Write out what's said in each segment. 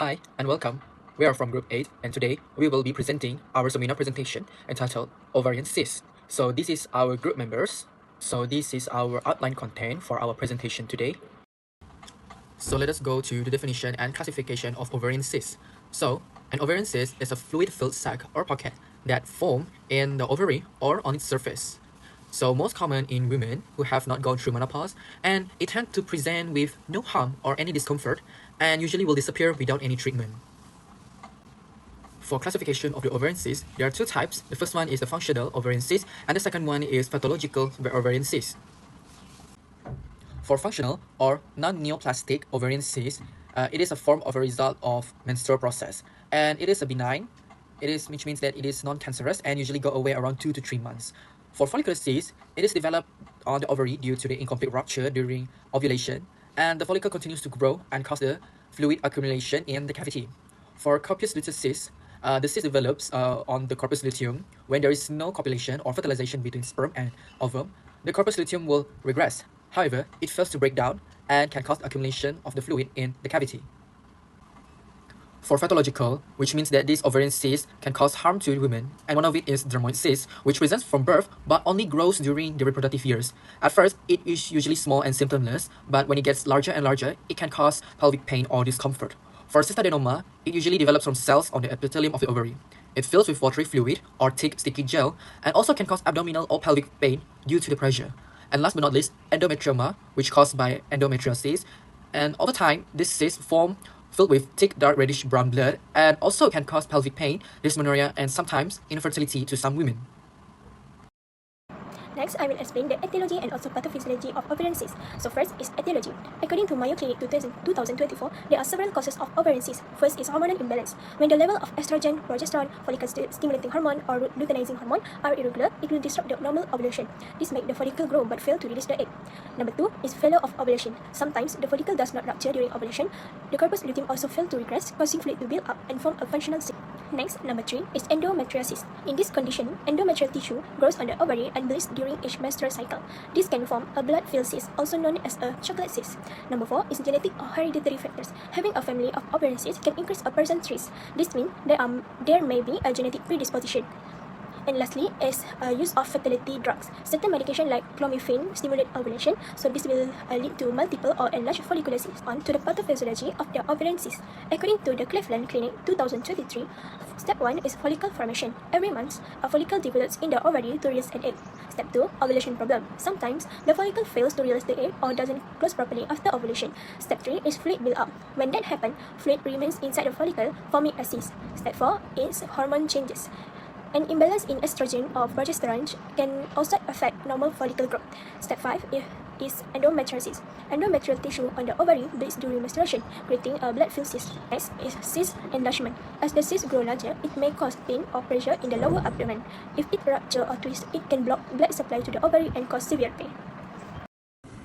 Hi and welcome. We are from Group 8 and today we will be presenting our seminar presentation entitled Ovarian Cysts. So this is our group members. So this is our outline content for our presentation today. So let us go to the definition and classification of ovarian cyst. So an ovarian cyst is a fluid-filled sac or pocket that form in the ovary or on its surface. So most common in women who have not gone through menopause, and it tends to present with no harm or any discomfort and usually will disappear without any treatment. For classification of the ovarian cyst, there are two types. The first one is the functional ovarian cyst and the second one is pathological ovarian cyst. For functional or non-neoplastic ovarian cyst, it is a form of a result of menstrual process and it is a benign, which means that it is non-cancerous and usually go away around 2 to 3 months. For follicular cyst, it is developed on the ovary due to the incomplete rupture during ovulation, and the follicle continues to grow and cause the fluid accumulation in the cavity. For corpus luteum cyst, the cyst develops on the corpus luteum when there is no copulation or fertilization between sperm and ovum. The corpus luteum will regress. However, it fails to break down and can cause accumulation of the fluid in the cavity. For pathological, which means that this ovarian cyst can cause harm to women, and one of it is dermoid cyst, which presents from birth but only grows during the reproductive years. At first, it is usually small and symptomless, but when it gets larger and larger, it can cause pelvic pain or discomfort. For cystadenoma, it usually develops from cells on the epithelium of the ovary. It fills with watery fluid or thick sticky gel, and also can cause abdominal or pelvic pain due to the pressure. And last but not least, endometrioma, which caused by endometriosis, and over time, this cyst form filled with thick dark reddish brown blood and also can cause pelvic pain, dysmenorrhea, and sometimes infertility to some women. Next, I will explain the etiology and also pathophysiology of ovarian cysts. So first is etiology. According to Mayo Clinic 2024, there are several causes of ovarian cysts. First is hormonal imbalance. When the level of estrogen, progesterone, follicle-stimulating hormone, or luteinizing hormone are irregular, it will disrupt the normal ovulation. This makes the follicle grow but fail to release the egg. Number 2 is failure of ovulation. Sometimes the follicle does not rupture during ovulation. The corpus luteum also fails to regress, causing fluid to build up and form a functional cyst. Next, number 3 is endometriosis. In this condition, endometrial tissue grows on the ovary and bleeds during each menstrual cycle. This can form a blood-filled cyst, also known as a chocolate cyst. Number 4 is genetic or hereditary factors. Having a family of ovarian cysts can increase a person's risk. This means there may be a genetic predisposition. And lastly is use of fertility drugs. Certain medication like clomiphene stimulate ovulation, so this will lead to multiple or enlarged follicular cysts. On to the pathophysiology of the ovarian cyst. According to the Cleveland Clinic 2023, step 1 is follicle formation. Every month, a follicle develops in the ovary to release an egg. Step 2, ovulation problem. Sometimes, the follicle fails to release the egg or doesn't close properly after ovulation. Step 3 is fluid build-up. When that happens, fluid remains inside the follicle, forming a cyst. Step 4 is hormone changes. An imbalance in estrogen or progesterone can also affect normal follicle growth. Step 5 is endometriosis. Endometrial tissue on the ovary bleeds during menstruation, creating a blood-filled cyst. Next is cyst enlargement. As the cyst grow larger, it may cause pain or pressure in the lower abdomen. If it rupture or twist, it can block blood supply to the ovary and cause severe pain.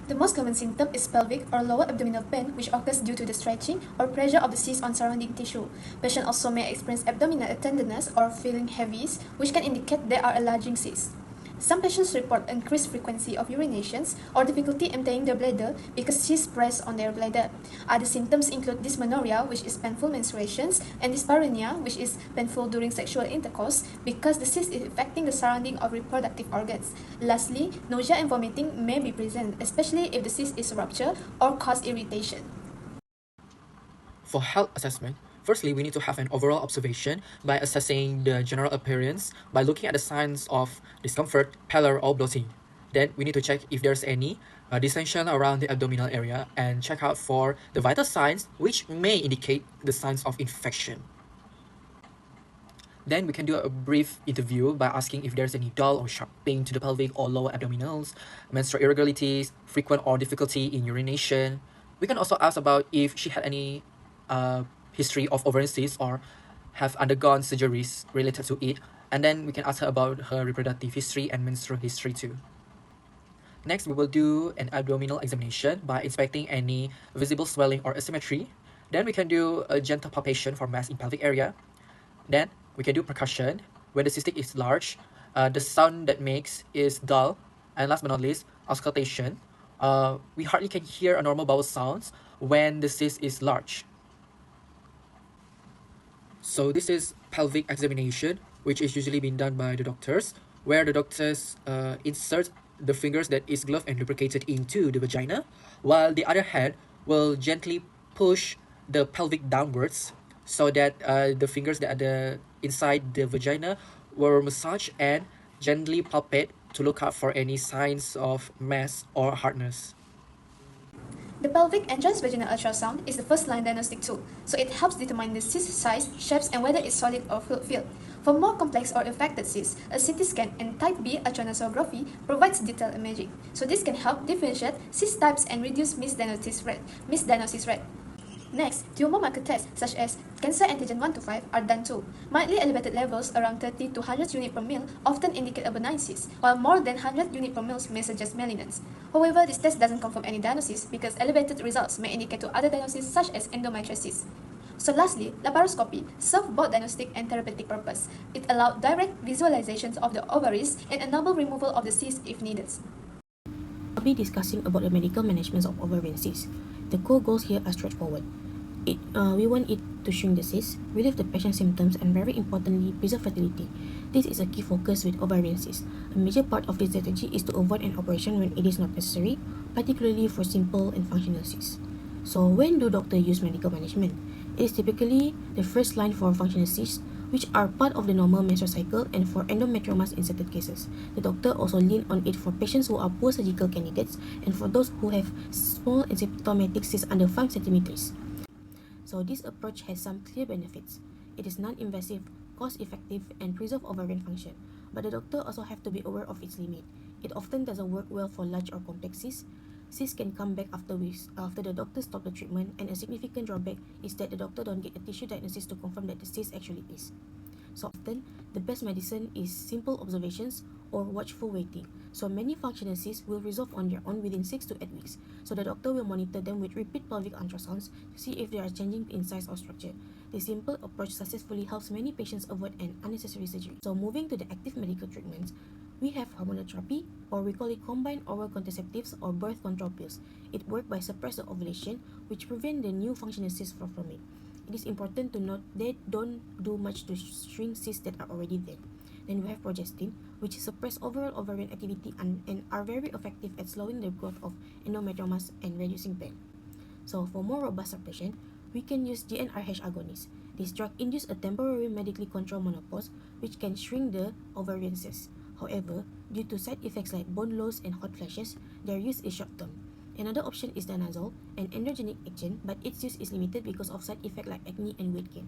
The most common symptom is pelvic or lower abdominal pain, which occurs due to the stretching or pressure of the cyst on surrounding tissue. Patients also may experience abdominal tenderness or feeling heavy, which can indicate they are enlarging cysts. Some patients report increased frequency of urinations or difficulty emptying their bladder because cysts press on their bladder. Other symptoms include dysmenorrhea, which is painful menstruations, and dyspareunia, which is painful during sexual intercourse because the cyst is affecting the surrounding of reproductive organs. Lastly, nausea and vomiting may be present, especially if the cyst is ruptured or cause irritation. For health assessment, firstly, we need to have an overall observation by assessing the general appearance by looking at the signs of discomfort, pallor, or bloating. Then we need to check if there's any distension around the abdominal area and check out for the vital signs which may indicate the signs of infection. Then we can do a brief interview by asking if there's any dull or sharp pain to the pelvic or lower abdominals, menstrual irregularities, frequent or difficulty in urination. We can also ask about if she had any history of ovarian cysts or have undergone surgeries related to it, and then we can ask her about her reproductive history and menstrual history too. Next, we will do an abdominal examination by inspecting any visible swelling or asymmetry. Then we can do a gentle palpation for mass in pelvic area. Then we can do percussion. When the cystic is large, the sound that makes is dull. And last but not least, auscultation. We hardly can hear a normal bowel sounds when the cyst is large. So this is pelvic examination, which is usually being done by the doctors, where the doctors insert the fingers that is gloved and lubricated into the vagina, while the other hand will gently push the pelvic downwards so that the fingers that are inside the vagina will massage and gently palpate to look out for any signs of mass or hardness. The pelvic and transvaginal ultrasound is the first-line diagnostic tool, so it helps determine the cyst size, shapes, and whether it's solid or filled. For more complex or affected cysts, a CT scan and type B ultrasonography provides detailed imaging, so this can help differentiate cyst types and reduce misdiagnosis rate. Next, tumor marker tests such as cancer antigen 1 to 5 are done too. Mildly elevated levels around 30 to 100 units per ml often indicate a benign cyst, while more than 100 units per ml may suggest malignance. However, this test doesn't confirm any diagnosis because elevated results may indicate to other diagnoses such as endometriosis. So lastly, laparoscopy serves both diagnostic and therapeutic purpose. It allows direct visualizations of the ovaries and enable removal of the cyst if needed. I'll be discussing about the medical management of ovarian cysts. The core goals here are straightforward. We want it to shrink the cyst, relieve the patient's symptoms, and very importantly, preserve fertility. This is a key focus with ovarian cysts. A major part of this strategy is to avoid an operation when it is not necessary, particularly for simple and functional cysts. So when do doctors use medical management? It is typically the first line for functional cysts, which are part of the normal menstrual cycle, and for endometriomas in certain cases. The doctor also lean on it for patients who are poor surgical candidates and for those who have small and symptomatic cysts under 5 centimeters. So this approach has some clear benefits. It is non-invasive, cost-effective, and preserve ovarian function. But the doctor also have to be aware of its limit. It often doesn't work well for large or complex cysts. Cysts can come back after the doctor stop the treatment, and a significant drawback is that the doctor don't get a tissue diagnosis to confirm that the cyst actually is. So often, the best medicine is simple observations or watchful waiting. So many functional cysts will resolve on their own within 6 to 8 weeks. So the doctor will monitor them with repeat pelvic ultrasounds to see if they are changing in size or structure. This simple approach successfully helps many patients avoid an unnecessary surgery. So moving to the active medical treatments, we have hormonal therapy, or we call it combined oral contraceptives or birth control pills. It works by suppress the ovulation, which prevent the new functional cysts from forming. It is important to note they don't do much to shrink cysts that are already there. Then we have progestin, which suppress overall ovarian activity and are very effective at slowing the growth of endometriomas and reducing pain. So for more robust suppression, we can use GnRH agonists. This drug induce a temporary medically controlled menopause, which can shrink the ovarian cysts. However, due to side effects like bone loss and hot flashes, their use is short-term. Another option is danazol, an androgenic agent, but its use is limited because of side effects like acne and weight gain.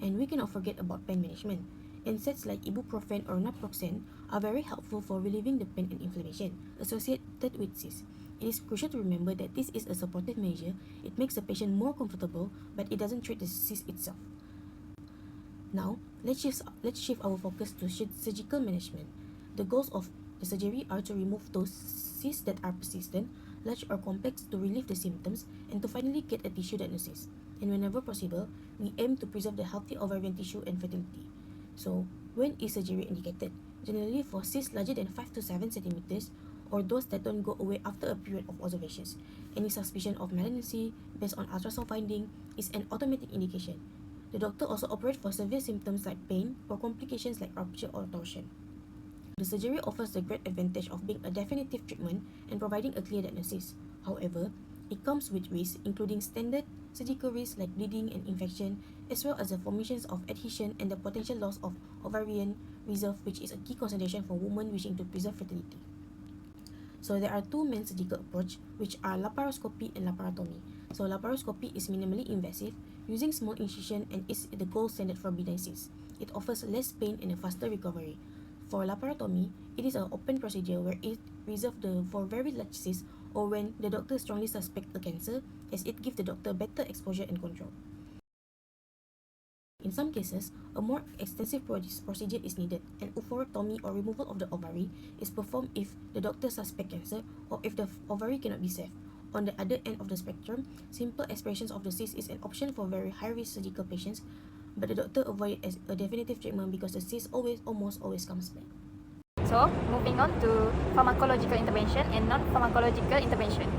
And we cannot forget about pain management. NSAIDs like ibuprofen or naproxen are very helpful for relieving the pain and inflammation associated with cysts. It is crucial to remember that this is a supportive measure. It makes the patient more comfortable, but it doesn't treat the cyst itself. Now, let's shift our focus to surgical management. The goals of the surgery are to remove those cysts that are persistent, large or complex, to relieve the symptoms, and to finally get a tissue diagnosis. And whenever possible, we aim to preserve the healthy ovarian tissue and fertility. So, when is surgery indicated? Generally for cysts larger than 5 to 7 centimeters, or those that don't go away after a period of observations. Any suspicion of malignancy based on ultrasound finding is an automatic indication. The doctor also operates for severe symptoms like pain or complications like rupture or torsion. The surgery offers the great advantage of being a definitive treatment and providing a clear diagnosis. However, it comes with risks, including standard surgical risks like bleeding and infection, as well as the formations of adhesion and the potential loss of ovarian reserve, which is a key consideration for women wishing to preserve fertility. So there are two main surgical approaches, which are laparoscopy and laparotomy. So laparoscopy is minimally invasive, using small incision, and is the gold standard for benign cysts. It offers less pain and a faster recovery. For laparotomy, it is an open procedure where it reserved for very large cysts or when the doctor strongly suspects a cancer, as it gives the doctor better exposure and control. In some cases, a more extensive procedure is needed. An oophorectomy or removal of the ovary is performed if the doctor suspects cancer or if the ovary cannot be saved. On the other end of the spectrum, simple aspiration of the cyst is an option for very high-risk surgical patients, but the doctor avoids it as a definitive treatment because the cyst almost always comes back. So, moving on to pharmacological intervention and non-pharmacological intervention.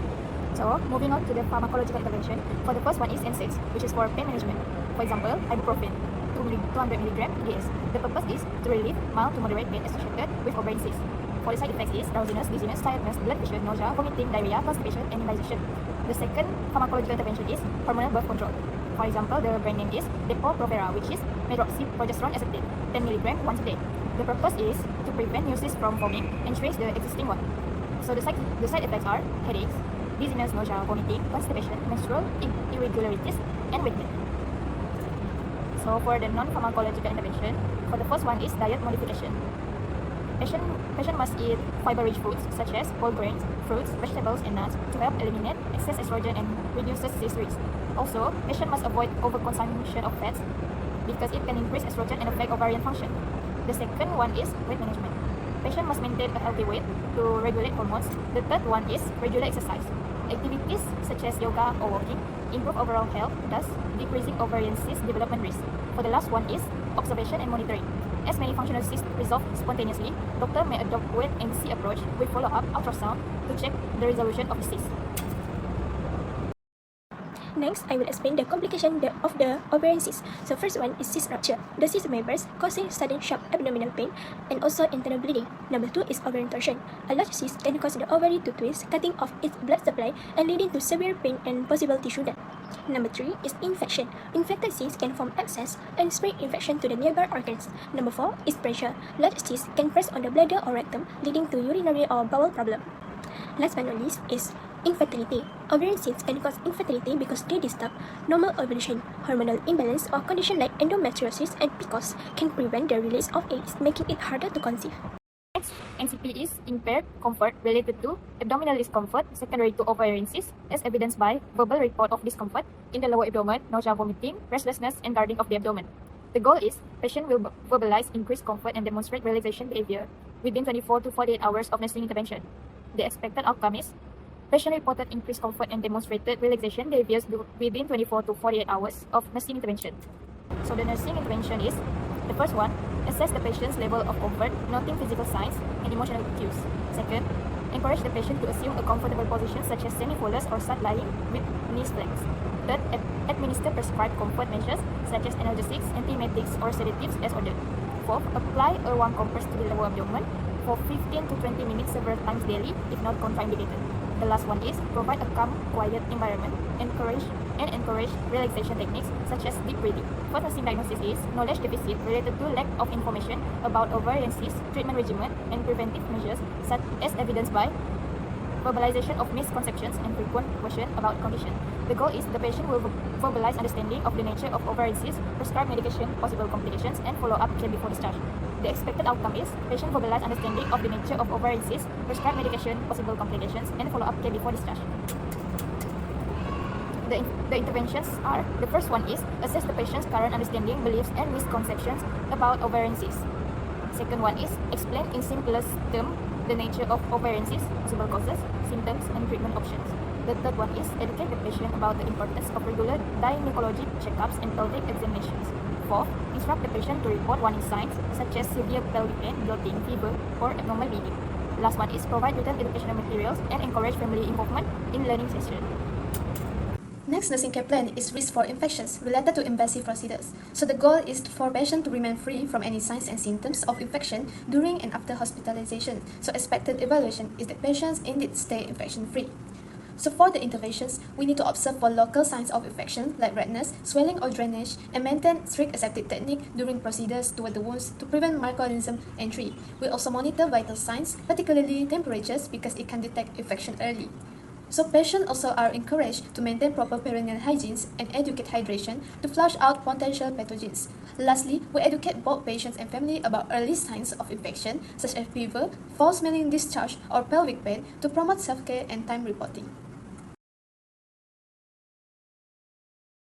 So, moving on to the pharmacological intervention, for the first one is NSAIDs, which is for pain management. For example, ibuprofen. 200 mg DS. The purpose is to relieve mild to moderate pain associated with ovarian cysts. For the side effects is drowsiness, dizziness, tiredness, blood pressure, nausea, vomiting, diarrhea, constipation, and indigestion. The second pharmacological intervention is hormonal birth control. For example, the brand name is Depo-Provera, which is medroxyprogesterone acetate, 10 mg once a day. The purpose is to prevent new cysts from forming and shrink the existing one. So the side effects are headaches, dizziness, nausea, vomiting, constipation, menstrual irregularities, and weight gain. So for the non-pharmacological intervention, for the first one is diet modification. Patient must eat fiber-rich foods such as whole grains, fruits, vegetables, and nuts to help eliminate excess estrogen and reduces cyst risk. Also, patient must avoid overconsumption of fats because it can increase estrogen and affect ovarian function. The second one is weight management. Patient must maintain a healthy weight to regulate hormones. The third one is regular exercise. Activities such as yoga or walking improve overall health, thus decreasing ovarian cyst development risk. For the last one is observation and monitoring. As many functional cysts resolve spontaneously, doctor may adopt wait and see approach with follow-up ultrasound to check the resolution of the cyst. Next, I will explain the complication of the ovarian cyst. So first one is cyst rupture. The cyst may burst, causing sudden sharp abdominal pain and also internal bleeding. Number 2 is ovarian torsion. A large cyst can cause the ovary to twist, cutting off its blood supply and leading to severe pain and possible tissue death. Number 3 is infection. Infected cysts can form abscess and spread infection to the nearby organs. Number 4 is pressure. Large cysts can press on the bladder or rectum, leading to urinary or bowel problem. Last but not least is infertility. Ovarian cysts can cause infertility because they disturb normal ovulation. Hormonal imbalance or condition like endometriosis and PCOS can prevent the release of eggs, making it harder to conceive. Next, NCP is impaired comfort related to abdominal discomfort secondary to ovarian cysts, as evidenced by verbal report of discomfort in the lower abdomen, nausea, vomiting, restlessness, and guarding of the abdomen. The goal is patient will verbalize increased comfort and demonstrate relaxation behavior within 24 to 48 hours of nursing intervention. The expected outcome is patient reported increased comfort and demonstrated relaxation behaviors within 24 to 48 hours of nursing intervention. So the nursing intervention is, the first one, assess the patient's level of comfort, noting physical signs and emotional cues. Second, encourage the patient to assume a comfortable position such as semi-folded or side lying with knees flexed. Third, administer prescribed comfort measures such as analgesics, antiemetics, or sedatives as ordered. Fourth, apply a warm compress to the lower abdomen for 15 to 20 minutes several times daily if not contraindicated. The last one is provide a calm, quiet environment, encourage relaxation techniques such as deep breathing. First nursing diagnosis is knowledge deficit related to lack of information about ovarian cysts, treatment regimen, and preventive measures such as evidenced by verbalization of misconceptions and frequent questions about condition. The goal is the patient will verbalize understanding of the nature of ovarian cysts, prescribe medication, possible complications, and follow-up care before discharge. The expected outcome is patient verbalize understanding of the nature of ovarian cysts, prescribe medication, possible complications, and follow-up care before discharge. The interventions are, the first one is assess the patient's current understanding, beliefs, and misconceptions about ovarian cysts. Second one is explain in simplest terms the nature of ovarian cysts, possible causes, symptoms, and treatment options. The third one is educate the patient about the importance of regular gynecologic checkups and pelvic examinations. Fourth, instruct the patient to report warning signs such as severe pelvic pain, bloating, fever, or abnormal bleeding. Last one is provide written educational materials and encourage family involvement in learning sessions. Next nursing care plan is risk for infections related to invasive procedures. So the goal is for patient to remain free from any signs and symptoms of infection during and after hospitalization. So expected evaluation is that patients indeed stay infection free. So for the interventions, we need to observe for local signs of infection like redness, swelling or drainage, and maintain strict aseptic technique during procedures toward the wounds to prevent microorganism entry. We also monitor vital signs, particularly temperatures, because it can detect infection early. So patients also are encouraged to maintain proper perineal hygiene and educate hydration to flush out potential pathogens. Lastly, we educate both patients and family about early signs of infection such as fever, foul-smelling discharge, or pelvic pain to promote self-care and time reporting.